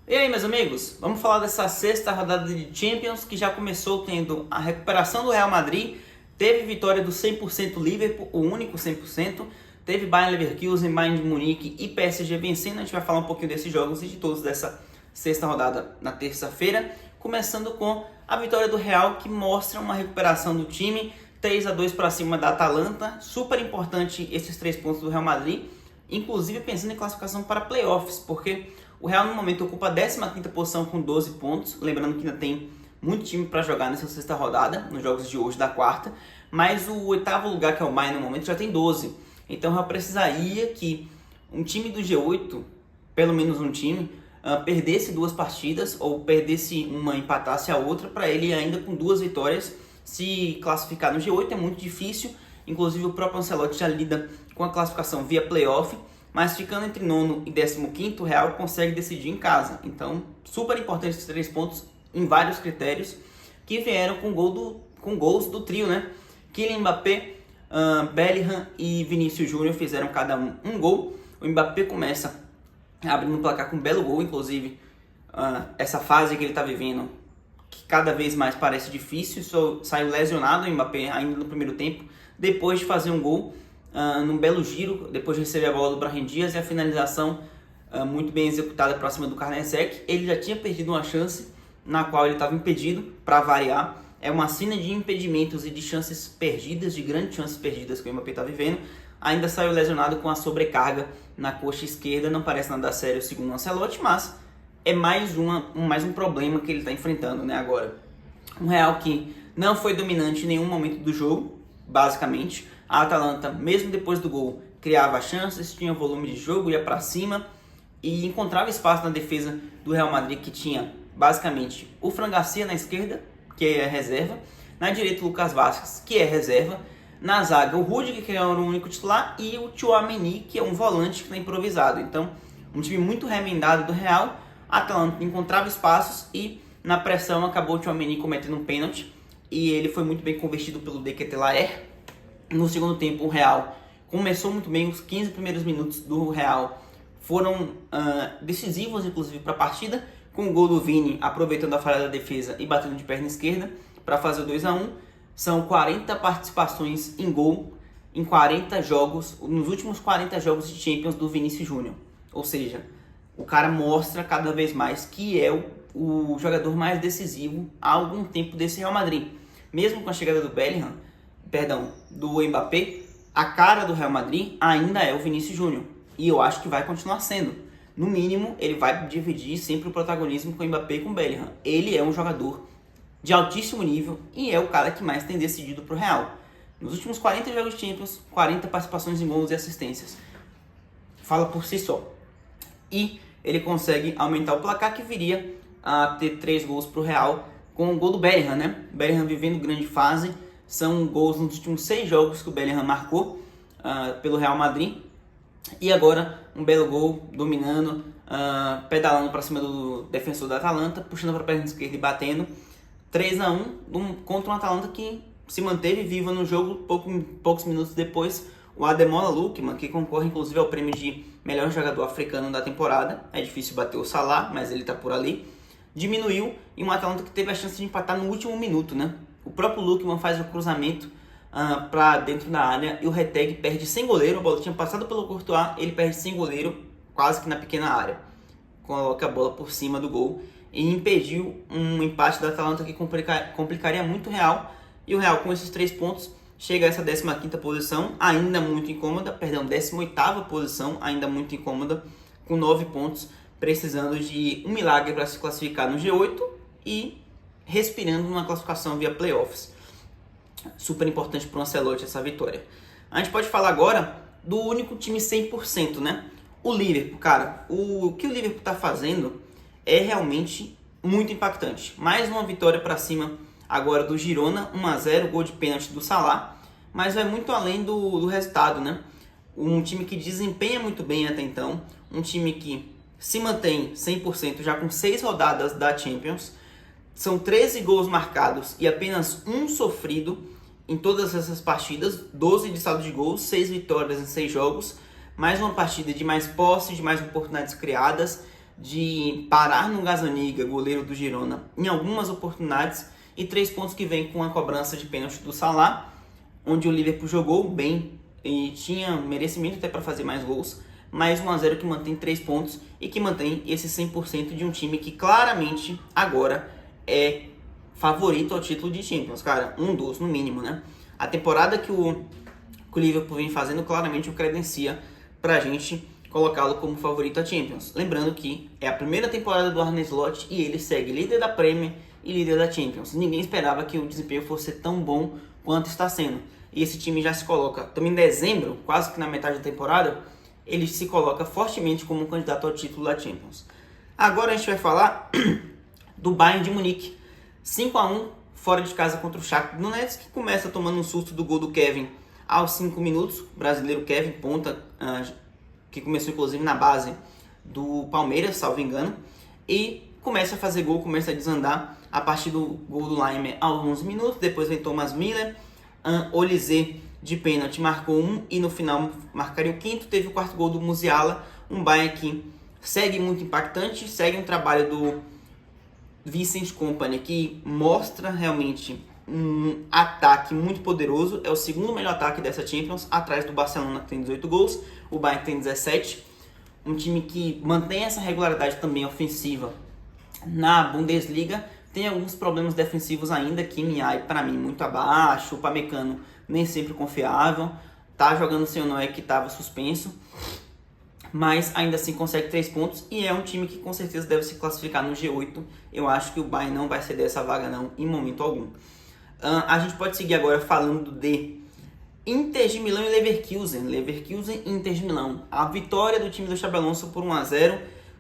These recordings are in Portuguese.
E aí, meus amigos, vamos falar dessa sexta rodada de Champions que já começou tendo a recuperação do Real Madrid, teve vitória do 100% Liverpool, o único 100%, teve Bayern Leverkusen, Bayern de Munique e PSG vencendo. A gente vai falar um pouquinho desses jogos e de todos dessa sexta rodada na terça-feira, começando com a vitória do Real, que mostra uma recuperação do time, 3-2 para cima da Atalanta. Super importante esses 3 pontos do Real Madrid, inclusive pensando em classificação para playoffs, porque o Real no momento ocupa a 15ª posição com 12 pontos, lembrando que ainda tem muito time para jogar nessa sexta rodada, nos jogos de hoje da quarta, mas o oitavo lugar, que é o Bayern no momento, já tem 12. Então o Real precisaria que um time do G8, pelo menos um time, perdesse 2 partidas, ou perdesse uma e empatasse a outra, para ele ainda com 2 vitórias se classificar no G8. É muito difícil, inclusive o próprio Ancelotti já lida com a classificação via playoff, mas ficando entre 9º e 15º, o Real consegue decidir em casa. Então, super importante esses 3 pontos em vários critérios, que vieram com gols do trio, né? Kylian Mbappé, Bellingham e Vinícius Júnior fizeram cada um gol. O Mbappé começa abrindo o placar com um belo gol, inclusive essa fase que ele está vivendo, que cada vez mais parece difícil. Saiu lesionado o Mbappé ainda no primeiro tempo, depois de fazer um gol num belo giro, depois de receber a bola do Brahim Dias e a finalização muito bem executada para cima do Karnezek. Ele já tinha perdido uma chance na qual ele estava impedido, para variar. É uma cena de impedimentos e de chances perdidas, de grandes chances perdidas que o Mbappé está vivendo. Ainda saiu lesionado com a sobrecarga na coxa esquerda, não parece nada sério segundo o Ancelotti, mas é mais um problema que ele está enfrentando, né, agora. Um Real que não foi dominante em nenhum momento do jogo, basicamente. A Atalanta, mesmo depois do gol, criava chances, tinha volume de jogo, ia para cima e encontrava espaço na defesa do Real Madrid, que tinha basicamente o Fran Garcia na esquerda, que é reserva, na direita o Lucas Vázquez, que é reserva, na zaga o Rudiger, que era o único titular, e o Tchouaméni, que é um volante que está improvisado. Então, um time muito remendado do Real. A Atalanta encontrava espaços e na pressão acabou o Tchouaméni cometendo um pênalti e ele foi muito bem convertido pelo De Ketelaere. No segundo tempo, o Real começou muito bem. Os 15 primeiros minutos do Real foram decisivos, inclusive, para a partida, com o gol do Vini aproveitando a falha da defesa e batendo de perna esquerda para fazer o 2-1. São 40 participações em gol em 40 jogos, nos últimos 40 jogos de Champions do Vinícius Júnior. Ou seja, o cara mostra cada vez mais que é o jogador mais decisivo há algum tempo desse Real Madrid. Mesmo com a chegada do Mbappé, a cara do Real Madrid ainda é o Vinícius Júnior. E eu acho que vai continuar sendo. No mínimo, ele vai dividir sempre o protagonismo com o Mbappé e com o Bellingham. Ele é um jogador de altíssimo nível e é o cara que mais tem decidido para o Real. Nos últimos 40 jogos de Champions, 40 participações em gols e assistências. Fala por si só. E ele consegue aumentar o placar, que viria a ter 3 gols para o Real com o gol do Bellingham, né? Bellingham vivendo grande fase. São gols nos últimos 6 jogos que o Bellingham marcou pelo Real Madrid. E agora um belo gol, dominando, pedalando para cima do defensor da Atalanta, puxando para a perna esquerda e batendo. 3-1 contra um Atalanta que se manteve viva no jogo. Poucos minutos depois, o Ademola Lookman, que concorre inclusive ao prêmio de melhor jogador africano da temporada, é difícil bater o Salah, mas ele está por ali, diminuiu, e um Atalanta que teve a chance de empatar no último minuto, né? O próprio Lookman faz o cruzamento para dentro da área e o Retegui perde sem goleiro. A bola tinha passado pelo Courtois, ele perde sem goleiro, quase que na pequena área. Coloca a bola por cima do gol e impediu um empate da Atalanta que complicaria muito o Real. E o Real, com esses 3 pontos, chega a essa 15ª posição, ainda muito incômoda, 18ª posição, ainda muito incômoda, com 9 pontos, precisando de um milagre para se classificar no G8 e respirando numa classificação via playoffs. Super importante para o Ancelotti essa vitória. A gente pode falar agora do único time 100%, né? O Liverpool, cara. O que o Liverpool está fazendo é realmente muito impactante. Mais uma vitória para cima agora do Girona, 1-0, gol de pênalti do Salah. Mas vai muito além do resultado, né? Um time que desempenha muito bem até então. Um time que se mantém 100% já com 6 rodadas da Champions. São 13 gols marcados e apenas 1 sofrido em todas essas partidas, 12 de saldo de gols, 6 vitórias em 6 jogos, mais uma partida de mais posse, de mais oportunidades criadas, de parar no Gazzaniga, goleiro do Girona, em algumas oportunidades, e 3 pontos que vem com a cobrança de pênalti do Salah, onde o Liverpool jogou bem e tinha merecimento até para fazer mais gols, mas 1-0 que mantém 3 pontos e que mantém esse 100% de um time que claramente agora é favorito ao título de Champions, cara, um dos no mínimo, né? A temporada que o Liverpool vem fazendo claramente o credencia pra gente colocá-lo como favorito a Champions. Lembrando que é a primeira temporada do Arne Slot e ele segue líder da Premier e líder da Champions. Ninguém esperava que o desempenho fosse tão bom quanto está sendo. E esse time já se coloca, também em dezembro, quase que na metade da temporada, ele se coloca fortemente como um candidato ao título da Champions. Agora a gente vai falar do Bayern de Munique. 5-1 fora de casa contra o Shakhtar Donetsk, que começa tomando um susto do gol do Kevin aos 5 minutos. O brasileiro Kevin, ponta, que começou inclusive na base do Palmeiras, salvo engano, e começa a fazer gol, começa a desandar a partir do gol do Laimer aos 11 minutos. Depois vem Thomas Müller, Olise de pênalti marcou um e no final marcaria o quinto. Teve o quarto gol do Musiala, um Bayern que segue muito impactante, segue um trabalho do Vincent Kompany que mostra realmente um ataque muito poderoso. É o segundo melhor ataque dessa Champions, atrás do Barcelona, que tem 18 gols, o Bayern tem 17. Um time que mantém essa regularidade também ofensiva na Bundesliga. Tem alguns problemas defensivos ainda, Kimi para mim muito abaixo, o Pamecano nem sempre confiável, tá jogando sem o Noé que estava suspenso, mas ainda assim consegue 3 pontos e é um time que com certeza deve se classificar no G8. Eu acho que o Bayern não vai ceder essa vaga não, em momento algum. A gente pode seguir agora falando de Inter de Milão e Leverkusen e Inter de Milão. A vitória do time do Xabi Alonso por 1-0,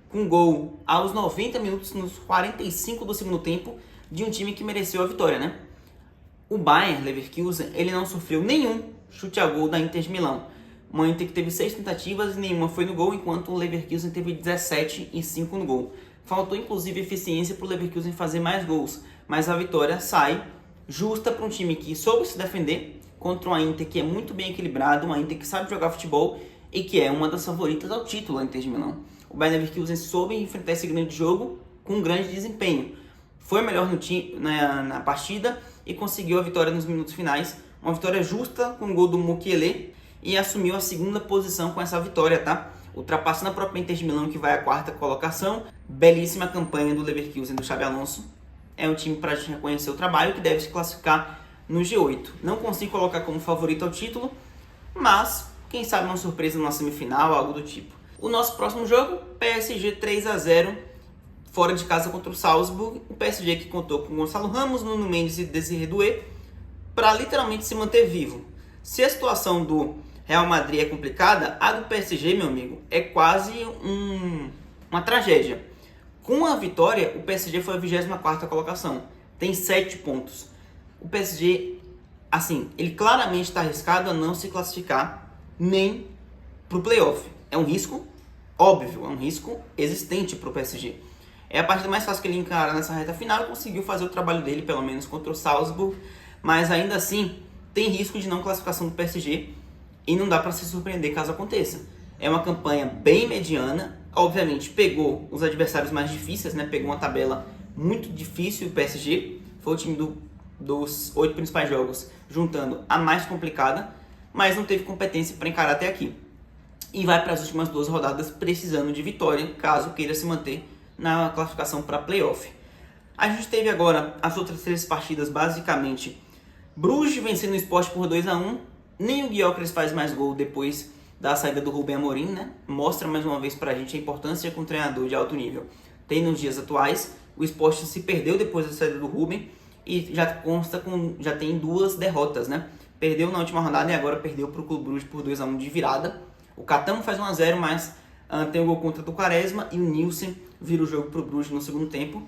com gol aos 90 minutos, nos 45 do segundo tempo, de um time que mereceu a vitória, né? O Bayern Leverkusen, ele não sofreu nenhum chute a gol da Inter de Milão. Uma Inter que teve 6 tentativas e nenhuma foi no gol, enquanto o Leverkusen teve 17 e 5 no gol. Faltou inclusive eficiência para o Leverkusen fazer mais gols, mas a vitória sai justa para um time que soube se defender contra uma Inter que é muito bem equilibrada, uma Inter que sabe jogar futebol e que é uma das favoritas ao título, a Inter de Milão. O Bayern Leverkusen soube enfrentar esse grande jogo com um grande desempenho. Foi melhor no time, na partida e conseguiu a vitória nos minutos finais. Uma vitória justa com o gol do Mukiele e assumiu a segunda posição com essa vitória, tá? Ultrapassando a própria Inter de Milão, que vai à 4ª colocação. Belíssima campanha do Leverkusen, do Xabi Alonso. É um time para a gente reconhecer o trabalho, que deve se classificar no G8. Não consigo colocar como favorito ao título, mas quem sabe uma surpresa na semifinal, algo do tipo. O nosso próximo jogo, PSG 3-0, fora de casa contra o Salzburg. O PSG que contou com Gonçalo Ramos, Nuno Mendes e Désiré Doué para literalmente se manter vivo. Se a situação do Real Madrid é complicada, a do PSG, meu amigo, é quase uma tragédia. Com a vitória, o PSG foi a 24ª colocação. Tem 7 pontos. O PSG, assim, ele claramente está arriscado a não se classificar nem para o playoff. É um risco óbvio, é um risco existente para o PSG. É a partida mais fácil que ele encara nessa reta final e conseguiu fazer o trabalho dele, pelo menos contra o Salzburg, mas ainda assim tem risco de não classificação do PSG e não dá para se surpreender caso aconteça. É uma campanha bem mediana, obviamente pegou os adversários mais difíceis, né? Pegou uma tabela muito difícil o PSG, foi o time dos 8 principais jogos juntando a mais complicada, mas não teve competência para encarar até aqui. E vai para as últimas 2 rodadas precisando de vitória, caso queira se manter na classificação para playoff. A gente teve agora as outras 3 partidas, basicamente. Bruges vencendo o Sport por 2-1. Nem o Gyökeres faz mais gol depois da saída do Ruben Amorim, né? Mostra mais uma vez para a gente a importância que um treinador de alto nível tem nos dias atuais. O Sport se perdeu depois da saída do Ruben e já tem 2 derrotas, né? Perdeu na última rodada e agora perdeu para o Clube Bruges por 2-1 de virada. O Catamo faz 1-0, mas tem o gol contra o Quaresma e o Nielsen vira o jogo para o Bruges no segundo tempo.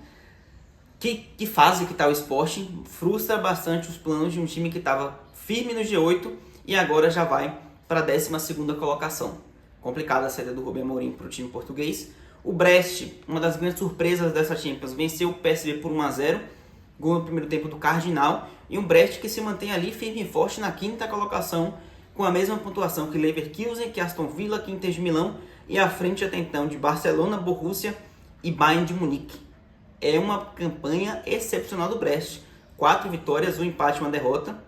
Que fase que está o Sport, frustra bastante os planos de um time que estava firme no G8 e agora já vai para a 12ª colocação. Complicada a saída do Ruben Amorim para o time português. O Brest, uma das grandes surpresas dessa Champions, venceu o PSV por 1-0, gol no primeiro tempo do Cardinal, e um Brest que se mantém ali firme e forte na 5ª colocação, com a mesma pontuação que Leverkusen, que Aston Villa, que Inter de Milão, e à frente até então de Barcelona, Borussia e Bayern de Munique. É uma campanha excepcional do Brest. 4 vitórias, 1 empate e 1 derrota.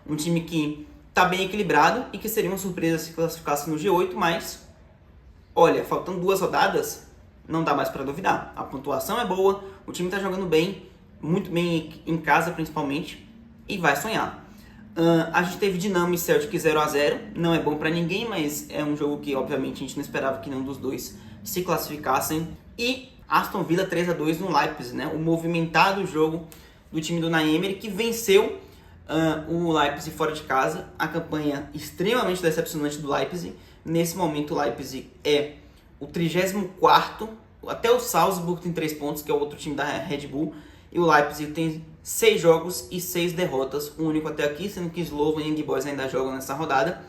Um time que está bem equilibrado e que seria uma surpresa se classificasse no G8, mas olha, faltando 2 rodadas, não dá mais para duvidar. A pontuação é boa, o time está jogando bem, muito bem em casa principalmente, e vai sonhar. A gente teve Dinamo e Celtic 0-0, não é bom para ninguém, mas é um jogo que obviamente a gente não esperava que nenhum dos dois se classificassem. E Aston Villa 3-2 no Leipzig, né? O movimentado jogo do time do Unai Emery, que venceu o Leipzig fora de casa. A campanha extremamente decepcionante do Leipzig. Nesse momento o Leipzig é o 34º, até o Salzburg tem 3 pontos, que é o outro time da Red Bull, e o Leipzig tem 6 jogos e 6 derrotas, o único até aqui, sendo que Slovan e Young Boys ainda jogam nessa rodada.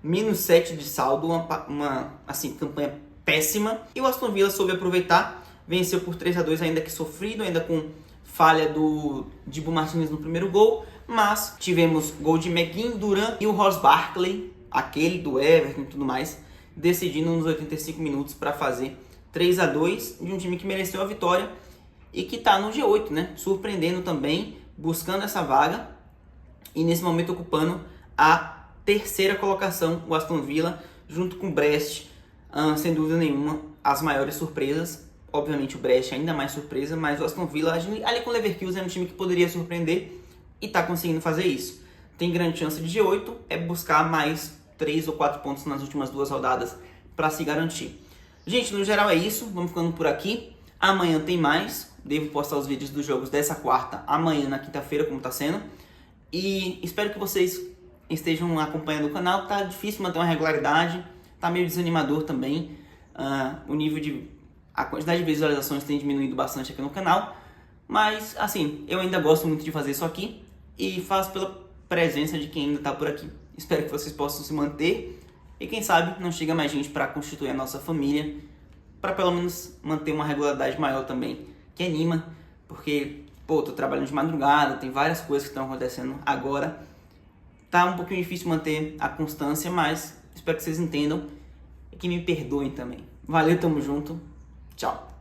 -7 de saldo, uma campanha péssima. E o Aston Villa soube aproveitar, venceu por 3-2, ainda que sofrido, ainda com falha do Dibu Martinez no primeiro gol, mas tivemos gol de McGinn, Duran e o Ross Barkley, aquele do Everton e tudo mais, decidindo nos 85 minutos para fazer 3-2 de um time que mereceu a vitória e que está no G8, né? Surpreendendo também, buscando essa vaga e nesse momento ocupando a 3ª colocação, o Aston Villa, junto com o Brest, sem dúvida nenhuma, as maiores surpresas. Obviamente o Brest é ainda mais surpresa, mas o Aston Villa, ali com o Leverkusen, é um time que poderia surpreender e está conseguindo fazer isso. Tem grande chance de G8, é buscar mais 3 ou 4 pontos nas últimas 2 rodadas para se garantir. Gente, no geral é isso, vamos ficando por aqui. Amanhã tem mais, devo postar os vídeos dos jogos dessa quarta, amanhã na quinta-feira, como está sendo. E espero que vocês estejam acompanhando o canal, tá difícil manter uma regularidade, tá meio desanimador também. A quantidade de visualizações tem diminuído bastante aqui no canal, mas assim, eu ainda gosto muito de fazer isso aqui e faço pela presença de quem ainda está por aqui. Espero que vocês possam se manter e quem sabe não chega mais gente para constituir a nossa família, para pelo menos manter uma regularidade maior também, que anima, porque tô trabalhando de madrugada, tem várias coisas que estão acontecendo agora, tá um pouquinho difícil manter a constância, mas espero que vocês entendam e que me perdoem também. Valeu, tamo junto, tchau!